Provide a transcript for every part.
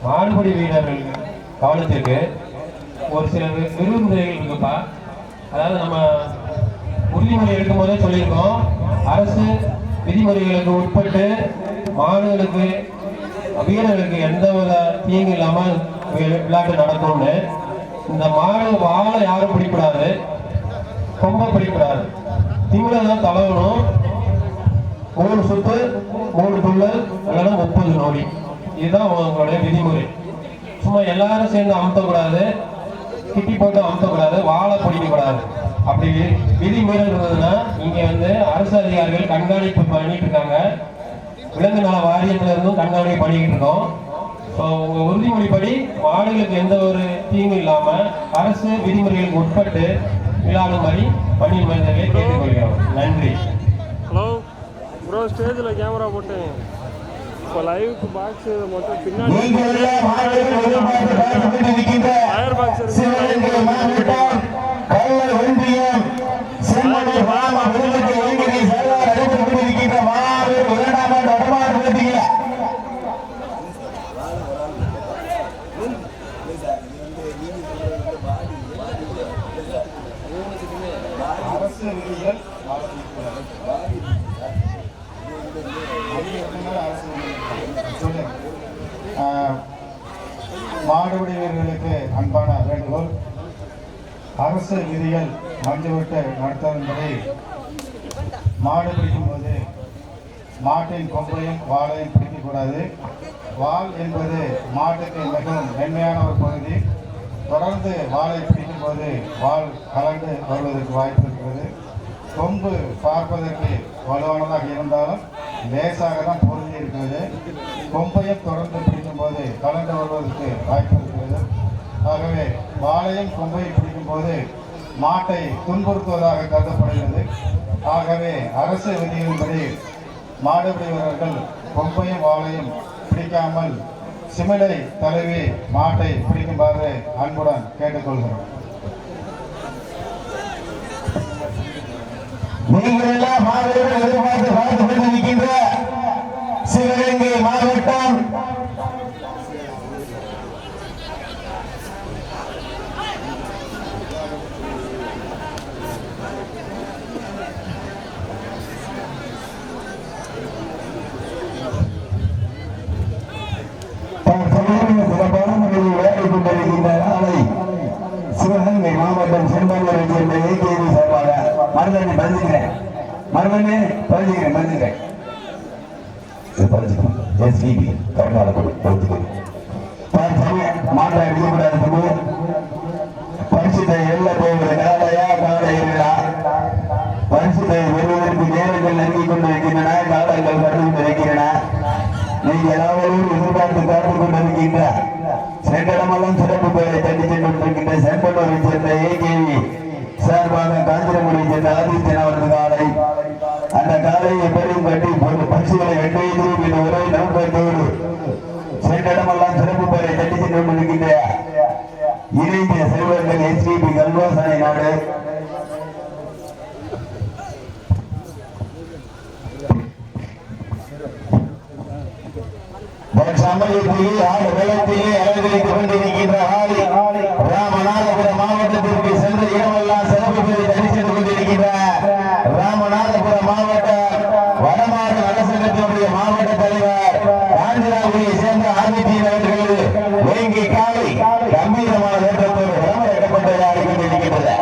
மாடுபிடி வீரர்கள் கவனத்திற்கு ஒரு சில விதிமுறைகள் இருக்குப்பா. அதாவது நம்ம உறுதிமொழி எடுக்கும் போதே சொல்லியிருக்கோம், அரசு விதிமுறைகளுக்கு உட்பட்டு மாடுகளுக்கு வீரர்களுக்கு எந்த வித தீங்கு இல்லாமல் விளையாட்டு நடக்கும்னு. இந்த மாடு வாழை யாரும் பிடிக்கூடாது, கொம்ப பிடிக்கூடாது, திங்களதான் தளவணும். 3 சுத்து 3 துள்ளல் இல்லைன்னா 30 நோடி. இதுதான் உங்களுடைய விதிமுறை. சும்மா எல்லாரும் சேர்ந்து அமுத்தக்கூடாது, கிட்டி போட்டு அமுத்தக்கூடாது, வாழை பிடிக்கக்கூடாது. அப்படி விதிமுறைகள் இருந்ததுன்னா இங்கே அரசு அதிகாரிகள் கண்காணிப்பு பண்ணிட்டு இருக்காங்க. விலங்கு நல வாரியத்துல இருந்தும் கண்காணிப்பு பண்ணிக்கிட்டு இருக்கோம். ஸோ உங்க உறுதிமொழிப்படி மாடுகளுக்கு எந்த ஒரு தீங்கு இல்லாம அரசு விதிமுறைகளுக்கு உட்பட்டு விளையாடும்படி பணி மனிதர்களை கேட்டுக்கொள்கிறோம். நன்றி. ஹலோ ப்ரோ, ஸ்டேஜில் கேமரா போட்டு இப்போ லைவுக்கு பாக்ஸ் மட்டும் பின்னாடி ஃபயர் பாக்ஸ் மாடுபிடி வீரர்களுக்கு அன்பான வேண்டுகோள். அரசு விதிகள் மஞ்சுவிட்டு நடத்துவதை மாடு பிடிக்கும் போது மாட்டின் கொம்பையும் வாழையும் பிடிக்கக்கூடாது. வால் என்பது மாட்டுக்கு மிகவும் மென்மையான ஒரு பகுதி. தொடர்ந்து வாழை பிடிக்கும் போது வால் கலந்து வருவதற்கு வாய்ப்பு இருக்கிறது. கொம்பு பார்ப்பதற்கு வலுவானதாக இருந்தாலும் லேசாக தான் பொருந்தி இருக்கிறது. கொம்பையும் தொடர்ந்து பிடிக்கும் போது கலந்து வருவதற்கு வாய்ப்பு இருக்கிறது. ஆகவே வாழையும் கொம்பையும் பிடிக்கும் போது மாட்டை துன்புறுத்துவதாக கருதப்படுகிறது. ஆகவே அரசு விதிகளின்படி மாடுபிடி வீரர்கள் கொம்பையும் வாழையும் பிடிக்காமல் சிமிழை தழுவி மாட்டை பிடிக்குமாறு அன்புடன் கேட்டுக்கொள்கிறோம். நீங்கள் எல்லாம் மாவீரர்கள் எதிர்பார்த்து பார்த்து கொண்டிருக்கின்ற சிவகங்கை மாவட்டம் சிறப்பான முறையில் விளையாடிக் கொண்டிருக்கின்ற நாளை சிவகங்கை மாவட்டம் செம்பல்லூரை சேர்ந்த ஏகேவி சார்பாக மருதனை பதிஞ்சுக்கிறேன். மாட்டை அடிக்கக்கூடாது. பரிசுத்தை எல்ல போகிற காலையா காலையா பரிசுத்தை வெறுவதற்கு நேரங்கள் நெருங்கிக் கொண்டிருக்கின்றன. காலங்கள் கடந்து கொண்டிருக்கின்றன. நீங்க ஏதாவது எதிர்பார்த்து காத்துக் கொண்டிருக்கின்ற சென்றடமெல்லாம் சிறப்பு பெயரை தட்டி சென்றிருக்கின்ற செம்பல்லூரை சேர்ந்த ஏகேவி சார்பாக காஞ்சிரமுறை சேர்ந்த ஆதித்யன் அவரது காலை. அந்த காலையை எப்படியும் கட்டி பரிசுகளை வெற்றி ஒரே நோக்கத்தோடு சென்றடமெல்லாம் சிறப்பு பெயரை தட்டி சென்று கொண்டிருக்கின்ற இணைந்த செல்வர்கள் எஸ்பிபி கல்வாசனை நாடு சமயத்திலே ஆடு வெள்ளத்திலே அலங்கரித்துக் கொண்டிருக்கின்ற ராமநாதபுரம் மாவட்டத்திற்கு சென்ற இடமெல்லாம் சிறப்பு பெயரை தட்டி சென்று கொண்டிருக்கின்ற ராமநாதபுரம் மாவட்ட வடமாறு நலசங்கத்தினுடைய மாவட்ட தலைவர் காஞ்சிராபுரியை சேர்ந்த ஆதித்யன் அவர்கள் வேங்கி காலை கம்பீரமான தோற்றத்தோடு விளம்பரப்பட்டதாக கொண்டிருக்கின்றது.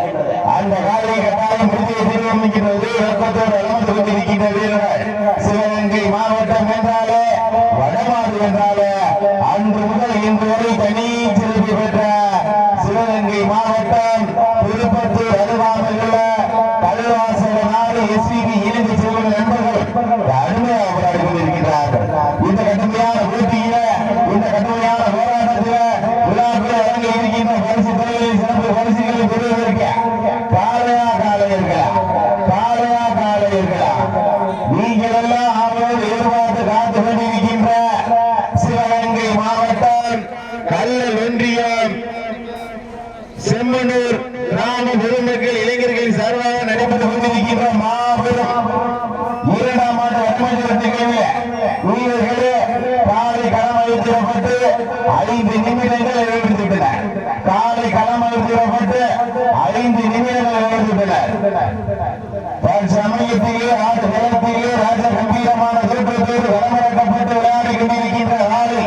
அந்த காலை கட்டாயம் புதிய தீர்மானிக்கின்றது. வெப்பத்தோடு அமர்ந்து கொண்டிருக்கின்ற வீரர்கள் சிவகங்கை மாவட்டம் என்றாலே வடமாறு என்றாலே அன்று முதல் இன்று வரை தனி சிறப்பு பெற்ற சிவகங்கை மாவட்டம் திருப்பத்தூர் அருகாமையில் உள்ள கல்வாசல நாடு எஸ்பிபி இணைந்து செல்லும் நண்பர்கள் அருமையாக போராடி கொண்டிருக்கிறார்கள். இந்த கடுமையான போட்டியில இந்த கடுமையான போராட்டத்தில் விழாக்களை வழங்க இருக்கின்ற பரிசு தலைவரின் சிறப்பு பரிசுகளை பெறுவதற்கு 5 நிமிடங்கள் நிறைவேற்றிவிட்டன. காலை களமளிக்கப்பட்டு 5 நிமிடங்கள் நிறைவேற்றிவிட்டன. தற்சமயத்திலே ஆடு களத்திலே ராஜ கம்பீரமான தோற்றத்தோடு களமிறக்கப்பட்டு விளையாடி கொண்டிருக்கின்ற ஆளு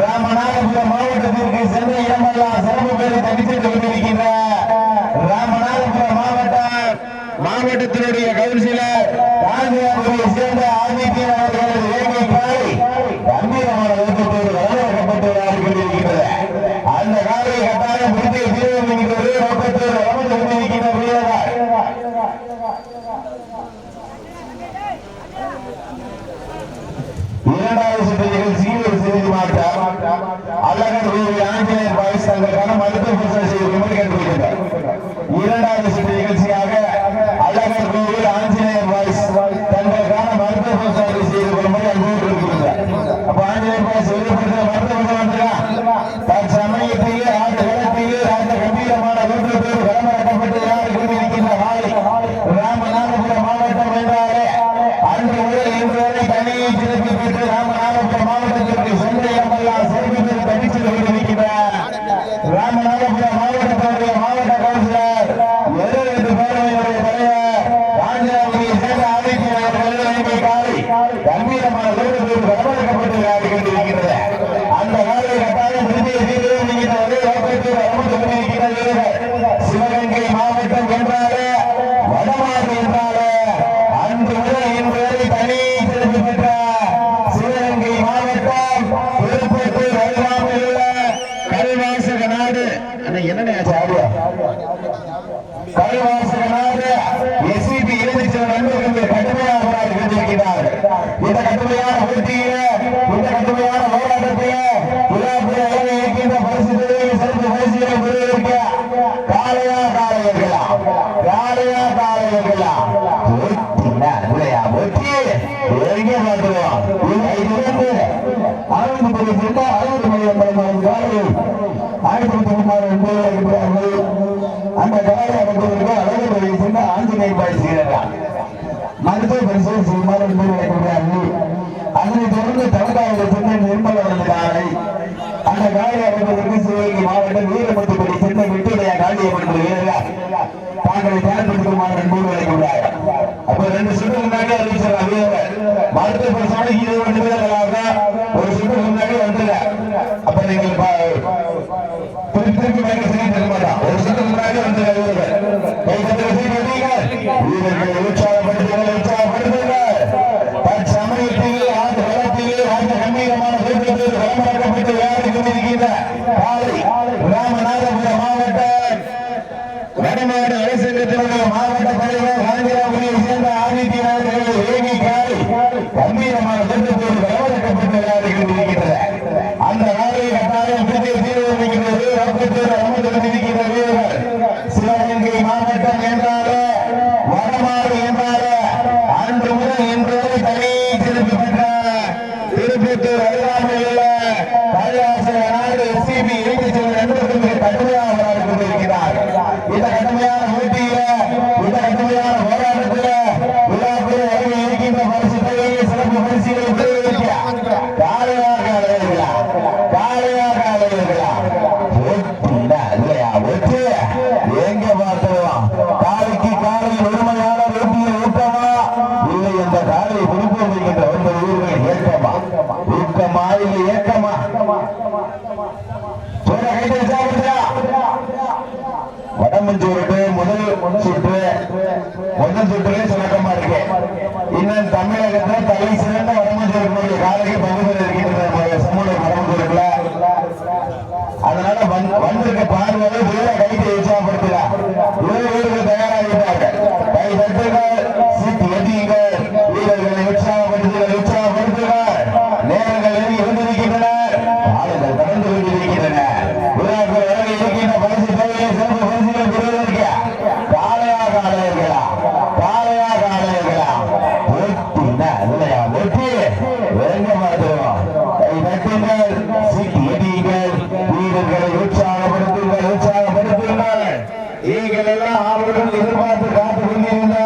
ராமநாதபுரம் மாவட்டத்திற்கு சென்ற இடமெல்லாம் சிறப்பு பேரை தனித்துக் கொண்டிருக்கின்ற ராமநாதபுரம் மாவட்டத்தினுடைய கவுன்சிலர் காஞ்சிபுரத்தை சேர்ந்த ஆதித்யன் அவர்களது வேங்கை காலை கம்பீரமான தோற்றத்தோடு களமிறக்கப்பட்டு விளையாடி கொண்டிருக்கின்றது. அந்த காலையை கட்டாயம் பிடித்து தீர்வு என்கிற நோக்கத்தோடு அமர்ந்து கொண்டிருக்கின்ற வீரர்கள் இரண்டாவது சுற்று நிகழ்ச்சியில் ஒரு செய்தி மாற்றம். அழகர் கோவில் ஆஞ்சநேயர் பாய்ஸ் தங்களுக்கான மருத்துவ பரிசோதனை செய்திருக்குமாறு கேட்டுக்கொள்கின்றார். இரண்டாவது சுற்று நிகழ்ச்சியாக அழகர் கோவில் ஆஞ்சநேயர் பாய்ஸ் தங்களுக்கான மருத்துவ பரிசோதனை செய்து கொள்ளுமாறு அன்போடு இருக்கின்றார். அப்ப ஆஞ்சநேயர் பாய்ஸ் வெளிப்படுத்த மருத்துவ பரிசோதனை தற்சமயத்திலே ஆண்டு களத்திலே ராஜ கம்பீரமான தோற்றத்தோடு களமிறக்கப்பட்டு விளையாடி கொண்டிருக்கின்ற ஆலை ராமநாதபுரம் மாவட்டம் என்றாலே அன்று முதல் இன்று வரை தனியை சிறப்பு பெற்று ராமநாதபுரம் மாவட்டத்திற்கு சென்ற இடமெல்லாம் சிறப்பு பெற்று தனித்து கொண்டிருக்கிறார். ராமநாதபுரம் மாவட்டத்தினுடைய மாவட்ட கவுன்சிலர் எதிர்த்து பேரவையினுடைய தலைவர் காஞ்சிபுரத்தை சேர்ந்த ஆதித்யன் அவர்கள் காலை கம்பீரமான தோற்றத்தோடு களமிறக்கப்பட்டு விளையாடி கொண்டிருக்கிறது. அந்த காலை கட்டாயம் விருதியை தீர்வு என்கிற ஒரே நோக்கத்தோடு அமர்ந்து கொண்டிருக்கிற வீரர்கள் சிவகங்கை மாவட்டம் என்றாலே வடமாறு என்றாலே அன்று முதல் இன்று வரை தனி சிறப்பு பெற்ற சிவகங்கை மாவட்டம் திருப்பத்தூர் அருகாமையில் உள்ள கல்வாசக நாடு என்ன கல்வாசக நாடு எஸ்பிபி இறுதிச்ச நண்பர்கள் கடுமையாக போராடி கொண்டிருக்கிறார்கள். இந்த கடுமையான போட்டியிலே இந்த கடுமையான போராட்டத்திலே விழாப்புற இருக்கின்ற பரிசுகளை சிறப்பு பரிசுகளை பெறுவதற்கு காளையா காளையர்களா காளையா காளையர்களா இல்லையா போட்டி எங்கே பார்த்துருவோம். ஆயிரத்தி 1996 அந்த காலை அமைப்பதற்கு அழகு சென்ற ஆஞ்சநேயர் பாய் செய்கிறார். மருத்துவ பரிசோதனை செய்யுமாறு அனுப்பிவிடக்கூடாது. அதனைத் தொடர்ந்து தலக்காவலை சென்ற நிர்மல் அவரது காலை அந்த காலை அமைப்பதற்கு சிவகங்கை மாவட்டம் வீரமுத்துப்படி சென்ற வெட்டுடைய காளியம்மன் வீரர்கள் தாங்களை தயார்படுத்துமாறு அன்போடு வழங்கியுள்ளார். அப்ப 2 சுற்று முன்னாடி அறிவிச்சார் வீரர்கள் மருத்துவ பரிசோதனைக்கு 20 வீரர்களாக ஒரு சுற்று முன்னாடி வந்துள்ள. அப்ப நீங்கள் திருப்பி மேலே செய்ய மாட்டான். ஒரு சுற்று முன்னாடி வந்து வீரர்களை உற்சாகப்படுத்துங்கள். தற்சமயத்திலே ஆண்டு களத்திலே ஆண்டு கம்பீரமான களமிறக்கப்பட்டு விளையாடி கொண்டிருக்கின்ற காலை ராமநாதபுரம் மாவட்டம் வடமாடு அரசங்கத்தினுடைய மாவட்ட தலைவர் காஞ்சிபுரத்தை சேர்ந்த ஆதித்யன் அவர்கள் வேங்கை காலை கம்பீரமான தோற்றத்தோடு களமிறக்கப்பட்டு விளையாடி கொண்டிருக்கிறது. அந்த காலையை கட்டாயம் பிடித்து தீர்வு நோக்கத்தோடு அமர்ந்து கொண்டிருக்கின்ற வீரர்கள் சிவகங்கை மாவட்டம் என்றாலே வடமாடு என்றாலே அன்று முதல் இன்று வரை தனி சிறப்பு பெற்ற திருப்பத்தூர் அருகாமையில் உள்ள கைலாசக நாடு எஸ்பிபி இணைந்து செல்லும் நண்பர்கள் கடுமையாக போராடி கொண்டிருக்கிறார். இந்த கடுமையான போட்டியில இந்த கடுமையான போராட்டத்தில் விழாக்குழு அருகே இருக்கின்ற பரிசுகளை சிறப்பு பரிசுகளை பெறுவதற்கு காலையாக அலைவர்களா காலையாக அலைவர்களா இல்லையா ஒற்று எங்க பார்த்துருவோம். காலைக்கு காலையில் ஒருமையான வெற்றியை ஊட்டமா இல்லை என்ற காலையை பிடிப்போம் என்கின்ற 9 ஊர்கள் ஏற்கமா ஊக்கமா இல்லை ஏற்கமா வடமஞ்சூருக்கு முதல் சுற்றுலே சுணக்கமா இருக்கு. இன்னும் தமிழகத்துல தலை சிறந்த வடமஞ்சூருக்கு காலைக்கு பங்கு இருக்கின்ற சமூக வடமஞ்சூருக்குல அதனால வந்திருக்க பார்வையை வீர கைதை உற்சாகப்படுத்துகிறார். வீரர்கள் தயாராகிறார்கள். கை தட்டுகள் சீட்டு எட்டியுங்கள். வீரர்களை உற்சாகப்படுத்துகிறார். நேரங்கள் இருந்திருக்கின்றனர். ஆளுங்கள் கடந்து கொண்டிருக்கின்றன. விழாக்கள் வரை இருக்கின்ற பரிசு தேவையை சிறப்பு பரிசுகளை பெறுவதற்கு காலையாக அலையர்களா காலையாக அலையர்களா போட்டினா இல்லையா போட்டி வேங்க பார்த்துருவோம். கை தட்டுங்கள் சீட்டு எட்டியுங்கள். வீரர்களை உற்சாகப்படுத்துங்கள். நீங்கள் எல்லாம் அவர்கள் எதிர்பார்த்து காத்துக் கொண்டிருந்த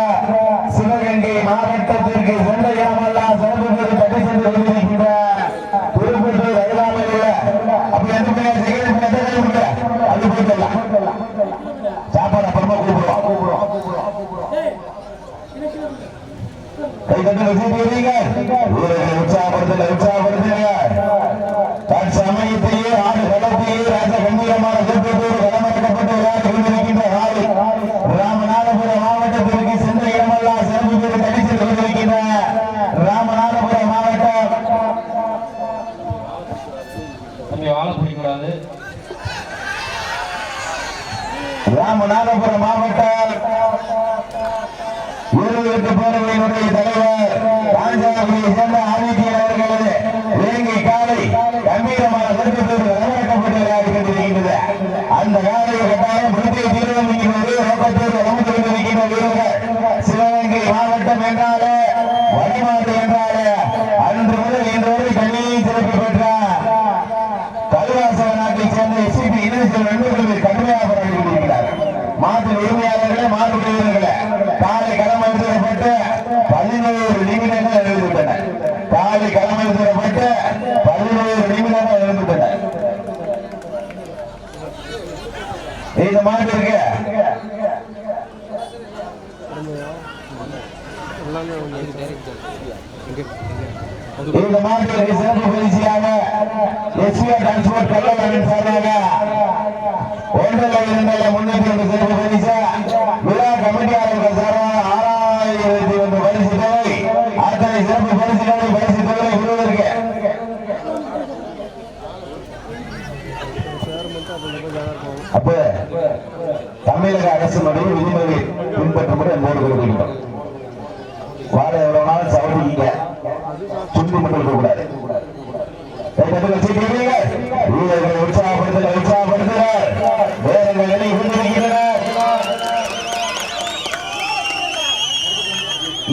சிவகங்கை மாவட்டத்திற்கு சென்ற இடமெல்லாம் சிறப்பு பெற்று தட்டி சென்று கொண்டிருக்கின்ற திருப்பத்தூர் அருகாமையில் நம்ம கூப்பிடுவோம். கை தட்டு உற்சாகப்படுத்துங்க. தற்சமயத்தையே ஆடு களத்தையே ராஜ கம்பீரமான திருப்பத்தூர் களமிறக்கப்பட்டு விளையாடி கொண்டிருக்கின்ற நாளை ராமநாதபுரம் மாவட்டத்திற்கு சென்ற இடமெல்லாம் சிறப்பு பேர் கடித்து கொண்டிருக்கின்ற ராமநாதபுரம் மாவட்டம். வாழ பிடிக்கூடாது. ராமநாதபுரம் மாவட்டம் இருபெட்டு பேரவையினுடைய தலைவர் ராஜாபுரியை சேர்ந்த ஆதித்யன் அவர்களது வேங்கை காலை கம்பீரமான திருப்பத்தூர் வரவேற்கப்பட்டு விளையாடி கொண்டிருக்கின்றது. அந்த காலையை கட்டாயம் புதிய தீர்வு ரோக்கத்தூர் வளர்ந்து கொண்டிருக்கின்ற வீரர்கள் சிவகங்கை மாவட்டம் என்றாலே வடமாடு என்றாலே அன்று முதல் இன்று வரை தனி சிறப்பு பெற்றார் கல்வாசக நாட்டைச் சேர்ந்த எஸ்சிபி இணைய நண்பர்கள் கடுமையாக போராடி கொண்டிருக்கிறார்கள். மாட்டு உரிமையாளர்களே மாட்டு வீரர்களே காலை களம் எழுதப்பட்டு 11 நிமிடங்கள் எழுந்துவிட்டன. காலை களம் எழுதப்பட்டு 11 நிமிடங்கள் எழுந்துவிட்டன. இந்த மாட்டு இருக்கு இந்த மாட்டிற்கு சிறப்பு பரிசியாக எஸ்பிஆர் டிரான்ஸ்போர்ட் கல்லூரியின் சார்பாக 1,200 சிறப்பு பரிசு விழா கமிட்டியாளர்கள் சார்பாக 6,001 பரிசு தொகை. அத்தனை சிறப்பு பரிசுகளை பரிசு தொகை விடுவதற்கு அப்ப தமிழக அரசினுடைய விதிமுறை பின்பற்றும்படி போர்டு கொடுக்கின்றோம். வார எவ்வளவு நாள் சவடிங்க சுண்டி மட்டும் இருக்கக்கூடாது. வீரர்களை உற்சாகப்படுத்துகிறார். வேறங்கள் எண்ணி கொண்டிருக்கின்றனர்.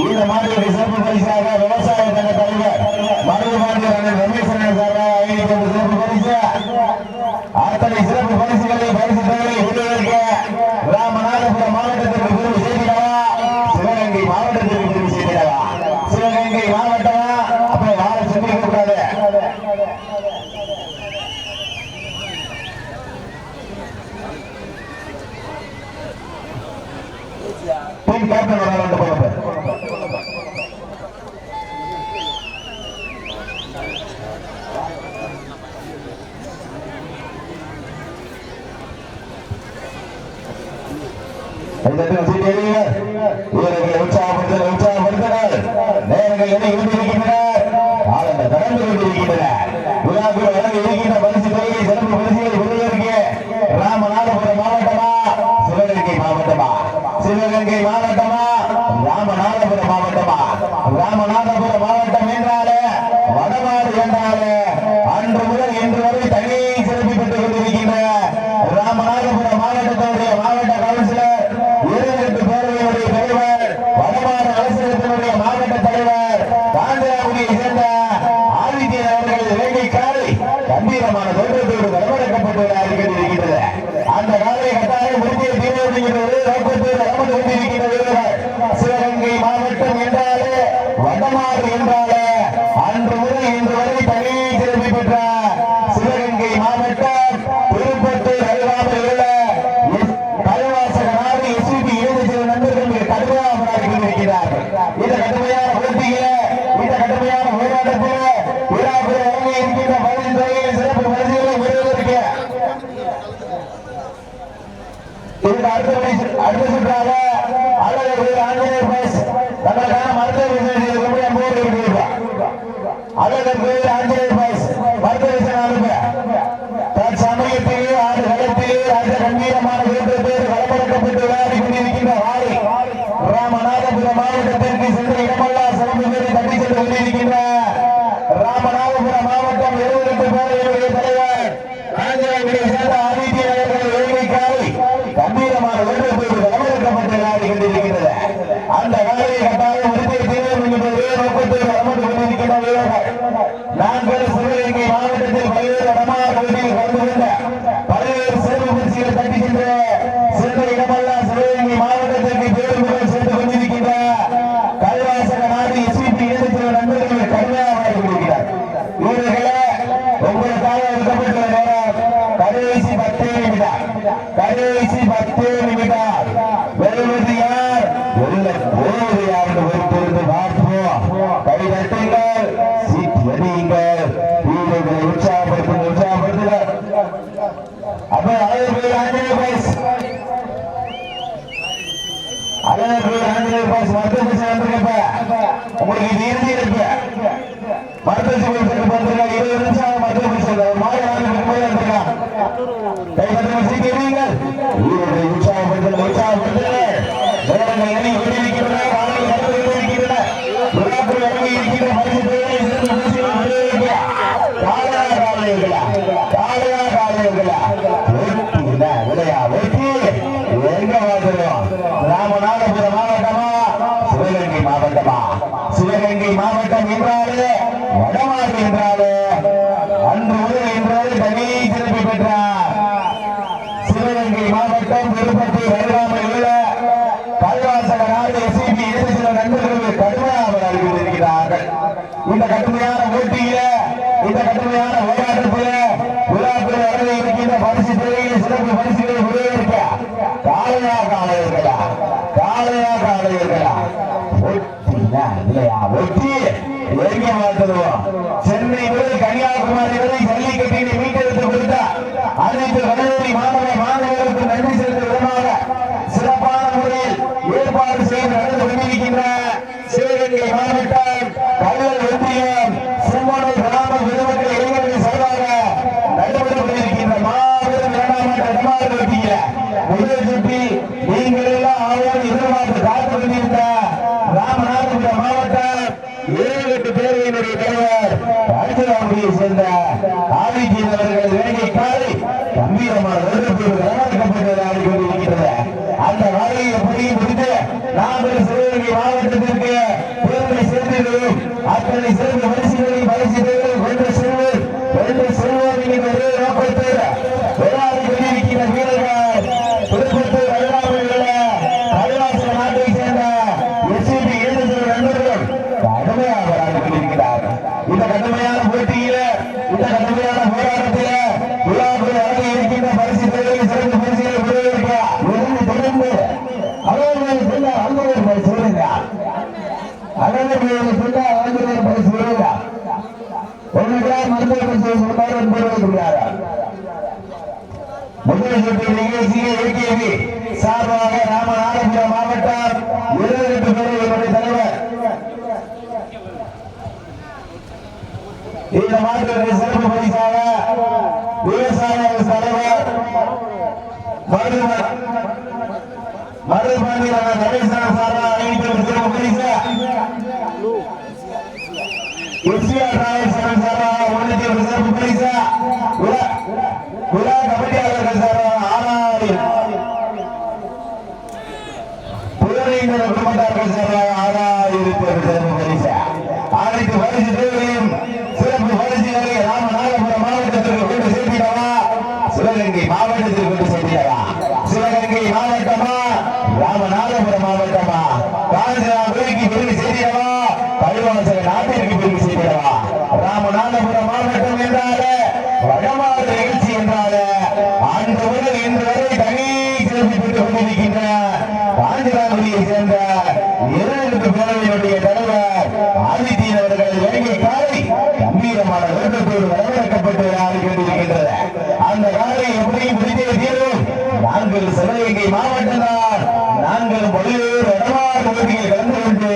இந்த மாநில சிறப்பு பரிசாக விவசாய சங்க தலைவர் மருதுபாண்டியர் ரமேசன் சார்பாக 5 சிறப்பு பரிசு. அத்தனை சிறப்பு பரிசுகளை பரிசு தொகை விடுவதற்கு ராமநாதபுரம் மாவட்டத்திற்கு பெரும் செய்திடவா, சிவகங்கை மாவட்டத்திற்கு பெரும் செய்திடவா, சிவகங்கை மாவட்டமா அப்படி வாழ சொல்லிக்க கூடாது. டீம் கேப்டன் வர போறப்ப வீரர்களை உற்சாகப்படுத்தினர். நேரங்கள் எண்ணி கொண்டிருக்கின்றனர். காலங்கள் கடந்து கொண்டிருக்கின்றனர். விழாக்குள் வழங்கி இருக்கின்ற பரிசு தொகையை சிறப்பு பரிசுகளை பெறுவதற்கு ராமநாதபுரம் மாவட்டமா சிவகங்கை மாவட்டமா, சிவகங்கை மாவட்டமா ராமநாதபுரம் மாவட்டமா, ராமநாதபுரம் மாவட்டம் என்றாலே வடமாடு என்றாலே அன்று முதல் இன்று வரை தனி சிறப்பு பெற்றுக் கொண்டிருக்கின்ற ராமநாதபுரம் மாவட்டத்தினுடைய மாவட்ட கவுன்சிலர் பேரவையினுடைய தலைவர் வடமாடு அரசினுடைய மாவட்ட தலைவர் காந்திராபுரியை சேர்ந்த ஆதித்யன் அவர்கள் வேங்கை காலை கம்பீரமான தோற்றத்தோடு வரவேற்கப்பட்டு இருக்கின்றது. அந்த காலை கட்டாயம் உறுதியை தீர்மானிக்கின்றது. ரோக்கத்தூர் அமர்ந்து கொண்டிருக்கின்ற வீரர்கள் சிவகங்கை மாவட்டம் என்றாலே வடமாடு என்றாலே அன்று முதல் இன்று வரை தனி சிறப்பு பெற்ற சிவகங்கை மாவட்டம் திருப்பத்தூர் அருகாமையில் உள்ள கல்வாசக நாடு எஸ்பிபி இணைய நண்பர்கள் மிக கடுமையாக போராடி கொண்டிருக்கிறார்கள். இந்த கடுமையான போட்டியில இந்த கடுமையான போராட்டத்தில் விழாக்குள் வழங்கி இருக்கின்ற பரிசு தொகையில் சிறப்பு பரிசுகளை பெறுவதற்கு அடுத்த சுற்றாக அல்லது ஆஞ்சநேயர் பஸ் தங்களுக்கான மருத்துவ விசாரணை அல்லது ஆஞ்சநேயர் பஸ் மருத்துவ விசாரணை தற்சமயத்திலே ஆறு களத்திலே ராஜ கம்பீரமான வீரர்கள் களமிறக்கப்பட்டு விளையாடி கொண்டிருக்கின்ற வாரி ராமநாதபுரம் மாவட்டத்திற்கு சென்ற இடமெல்லாம் சிறப்பு பேரை தட்டி சென்று கொண்டிருக்கின்ற ராமநாதபுரம் மாவட்டம் 28 பேரவையினுடைய தலைவர் ராஜாவுடைய சேர்ந்த ஆதித்யன் அவர்கள் வேங்கை காலை கம்பீரமான வீரர்கள் களமிறக்கப்பட்டு விளையாடி கொண்டிருக்கிறது. அந்த காலையை கட்டாயம் உறுதியை தீர்மானிக்கின்றது. நோக்கத்தோடு அமர்ந்து கொண்டிருக்கின்ற வீரர்கள் நாங்கள் சிவகங்கை மாவட்டத்தில் பல்வேறு வடமாடு பகுதியில் கலந்து கொண்ட பல்வேறு சிறப்பு பரிசுகளை தட்டி சென்ற இடமெல்லாம் சிவகங்கை மாவட்டத்திற்கு பேருந்துகள் சென்று கொண்டிருக்கின்ற அழகு ஆஞ்சநேயர் பாஸ் மருத்துவ வந்திருக்கப்ப உங்களுக்கு இது இறுதி இருக்கு மருத்துவ வந்திருக்காங்க 20 நிமிஷம் மருத்துவ வந்திருக்கான் கைப்பற்ற சீக்கிரங்கள் உற்சாகப்படுத்துங்க நேரங்கள் எண்ணி கொண்டிருக்கின்றன ராமநாதபுரம் மாவட்டமா சிவகங்கை மாவட்டமா சிவகங்கை மாவட்டம் என்றாலே வடமாறு என்றாலே அன்று முதல் என்றாலே தனி சிறப்பு பெற்றார் சிவகங்கை மாவட்டம் திருப்பத்தூர் அருகாமையில் உள்ள கல்வாசக நாடு எஸ்பிபி இரண்டு சில நண்பர்களுக்கு கடுமையாக அறிவித்திருக்கிறார்கள். இந்த கடுமையான போட்டியில இந்த கடுமையான போராட்டத்தில் விழாக்கள் வர இருக்கின்ற பரிசு துறையில் சிறப்பு பரிசுகளை விளைவிக்க காளையா ஒட்டி எங்க மாற்றுவோம். சென்னை முதல் கன்னியாகுமரி வரை ஜல்லிக்கட்டினை மீட்டெடுத்து கொடுத்தார். அனைத்து கல்லூரி மாணவர்களுக்கு நன்றி செலுத்தும் விதமாக சிறப்பான முறையில் ஏற்பாடு செய்து நடந்து கொண்டிருக்கின்ற சிவகங்கை மாவட்டம் கல்லல் ஒன்றியம் சும்மனூர் கிராம பொதுமக்கள் இளைஞர்கள் சார்பாக நடைபெற்றுக் கொண்டிருக்கின்ற மாபெரும் 2ஆம் ஆண்டு டமால் போட்டியில முதல் சுற்றில் நீங்கள் எல்லாம் ஆவோடு எதிர்பார்த்து காத்து கொண்டிருந்த ராமநாதபுரம் மாவட்டம் 7-8 பேரவையினுடைய தலைவர் ராஜராமபுரியை சேர்ந்த ஆதிஜீன் அவர்கள் வேங்கை காலை கம்பீரமான வருடப்பட்டு ஆடிக்கொண்டிருக்கிறது. அந்த வேலையை எப்படியும் முடித்து நாங்கள் சிவகங்கை மாவட்டத்திற்கு பெருமை சேர்ந்திருக்கிறோம். அத்தனை சிறப்பு பரிசுகளை கொண்டு செல்வோம் என்கிற ஒரே நோக்கத்தோடு விளையாடி கொண்டிருக்கிற வீரர்கள் திருப்பத்தூர் அருகாமையில் உள்ள கல்வாசக நாட்டை சேர்ந்த எஸ்பிபி இரண்டு நண்பர்கள் கடுமையாக விளையாடி கொண்டிருக்கிறார்கள். இந்த கடுமையான போட்டியில இந்த கடுமையான போராட்டத்தில விழாக்கள் அடங்கி இருக்கின்ற பரிசு சிறப்பு பரிசுகளை விளைவிக்க தொடர்ந்து அவர்கள் சொன்ன ஆங்கிலேயர் பரிசு விளைவிக்கிறார். சொன்ன ஆங்கிலேயர் பரிசு விளைவிக்கிறார். ஒன்றுதான் மருத்துவ பரிசு சொன்னார் என்பதை முதல் சுற்று நிகழ்ச்சியை இயக்கியது சார்பாக ராமநாதபுரம் மாவட்டம் 7-8 பேரவையினுடைய தலைவர் இந்த மாவட்டத்திற்கு சிறப்பு பரிசாக விவசாய தலைவர் மருதுபாண்டியரான கணேசன் சார்பாக அளிக்கும் சிறப்பு பரிசு எஸ்ஆர் ராயசன் சார்பாக ஒன்றிய சிறப்பு பரிசு விழா கமிட்டியாளர்கள் சார்பாக 6000 புதுநீங்க குடும்பத்தார்கள் சார்பாக 6000 சிறப்பு பரிசு அனைத்து பரிசு தேவையும் சிறப்பு பரிசுகளை ராமநாதபுரம் மாவட்டத்திற்கு கொண்டு சேர்த்திடவா சிவகங்கை மாவட்டத்திற்கு கொண்டு சேர்த்திடவா சிவகங்கை மாவட்டமா ராமநாதபுரம் மாவட்டமா காஞ்சிபுரத்துக்கு பெருமை சேர்த்திடவா கல்வாசக நாட்டிற்கு பெருமை சேர்த்திடவா ராமநாதபுரம் மாவட்டம் என்றாலே வடமாறு நிகழ்ச்சி என்றாலே அன்று முதல் இன்று வரை தனி சிறப்பு பெற்றுக் கொண்டிருக்கின்ற காஞ்சிபுரத்தை சேர்ந்த 2 பேரவையினுடைய தலைவர் ஆதித்தீன் அவர்கள் வேங்கை காலை கம்பீரமான வருடத்தோடு வரவேற்கப்பட்டு ஆடிக்கொண்டிருக்கின்றது. அந்த காலை எப்படியும் முடித்தே தீரும். நாங்கள் சிவகங்கை மாவட்டம் தான். நாங்கள் பல்வேறு வடமாறு பகுதியில் கலந்து கொண்டு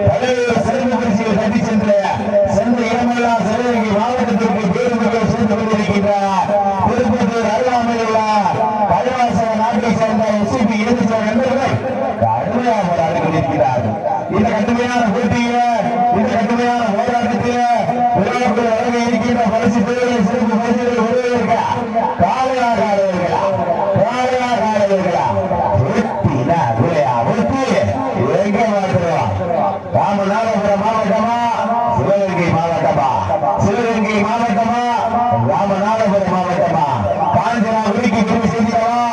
பல்வேறு சிறப்பு பரிசுகள் தட்டி சென்ற இடமெல்லாம் சிவகங்கை மாவட்டத்திற்கு பேருந்துகள் சென்று கொண்டிருக்கின்றார். திருப்பத்தூர் அருகாமையில் உள்ள கல்வாசக நாட்டை சேர்ந்த எஸ்பிபி 2 நண்பர்கள் கடுமையாக போராடி கொண்டிருக்கிறார்கள். இந்த கடுமையான போட்டியில இந்த கடுமையான போராட்டத்தில விழாக்கள் வழங்க இருக்கின்ற பரிசு பேரை சிறப்பு பரிசுகளை உருவாக்க காளையாக எங்க மாற்றுவோம். ராமநாதபுரம் மாவட்டமா சிவகங்கை மாவட்டமா சிவகங்கை மாவட்டமா ராமநாதபுரம் மாவட்டமா காஞ்சிபுரத்துக்கு பெருமை சேர்க்கிறவா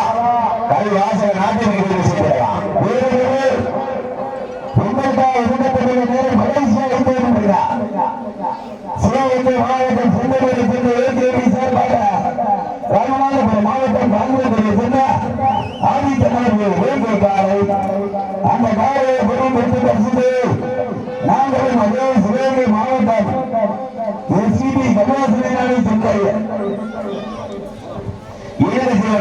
கல்வாசக நாட்டிற்கு பெருமை சேர்க்கிறவா சிவகங்கை மாவட்டம் செந்தமல்லி சென்று ஏற்கனவே சார்பாக ராமநாதபுரம் மாவட்டம் காங்கிரஸ் சென்ற ஆதித்தமிழ் வேங்கை காலை அந்த காலையை பெரும்படுத்தி பரிசு நாங்களும் அதே சிவகங்கை மாவட்டம் எஸ்பிபி கமலாசனை சென்ற 7 சில